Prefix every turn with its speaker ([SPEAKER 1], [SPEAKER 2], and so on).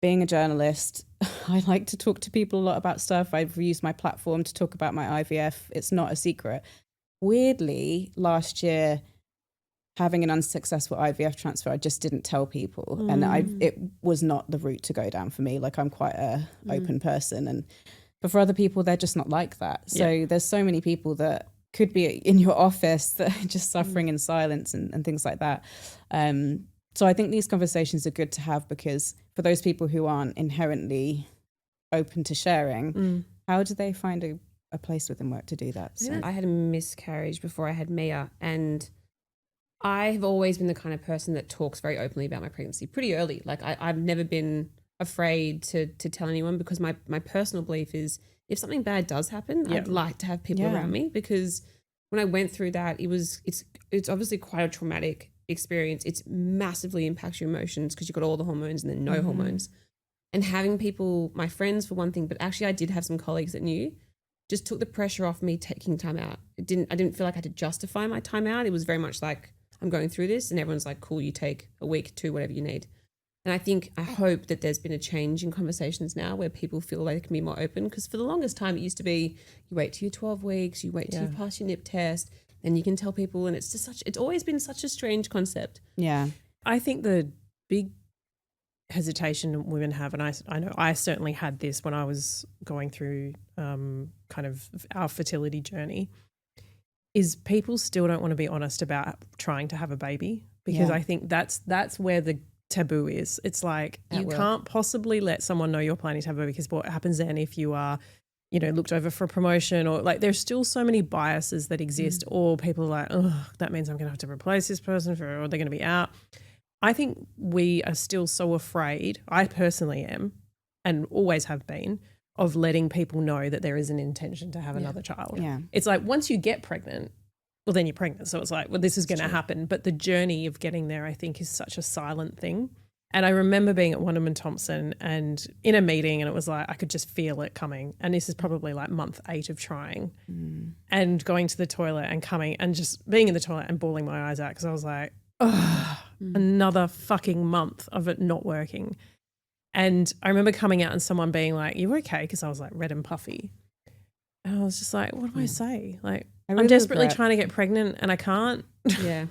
[SPEAKER 1] being a journalist, I like to talk to people a lot about stuff. I've used my platform to talk about my IVF. It's not a secret. Weirdly, last year, having an unsuccessful IVF transfer, I just didn't tell people. And it was not the route to go down for me. Like, I'm quite a open person. But for other people, they're just not like that. So there's so many people that could be in your office that are just suffering in silence and things like that. So I think these conversations are good to have, because for those people who aren't inherently open to sharing, how do they find a place within work to do that? So.
[SPEAKER 2] I had a miscarriage before I had Mia, and I have always been the kind of person that talks very openly about my pregnancy pretty early. Like I've never been afraid to tell anyone, because my personal belief is if something bad does happen, I'd like to have people around me, because when I went through that, it's obviously quite a traumatic experience. It's massively impacts your emotions because you've got all the hormones and then no hormones. And having people, my friends for one thing, but actually I did have some colleagues that knew, just took the pressure off me taking time out. I didn't feel like I had to justify my time out. It was very much like, I'm going through this, and everyone's like, cool, you take a week, 2, whatever you need. And I hope that there's been a change in conversations now where people feel like they can be more open, because for the longest time it used to be you wait till you're 12 weeks, you wait till you pass your nip test, then you can tell people, and it's always been such a strange concept.
[SPEAKER 3] Yeah. I think the big hesitation women have, and I know I certainly had this when I was going through kind of our fertility journey, is people still don't want to be honest about trying to have a baby, because I think that's where the taboo is. It's like you can't possibly let someone know you're planning to have a baby, because what happens then if you are, looked over for a promotion, or like there's still so many biases that exist, or people are like, oh, that means I'm going to have to replace this person or they're going to be out. I think we are still so afraid, I personally am and always have been, of letting people know that there is an intention to have another child.
[SPEAKER 1] Yeah.
[SPEAKER 3] It's like once you get pregnant, well, then you're pregnant. So it's like, well, this is going to happen. But the journey of getting there, I think, is such a silent thing. And I remember being at Wunderman Thompson and in a meeting, and it was like I could just feel it coming. And this is probably like month 8 of trying, and going to the toilet and coming and just being in the toilet and bawling my eyes out, because I was like, oh, another fucking month of it not working. And I remember coming out and someone being like, you okay? Because I was like red and puffy. And I was just like, what do I say? Like, I'm desperately trying to get pregnant and I can't.
[SPEAKER 2] Yeah.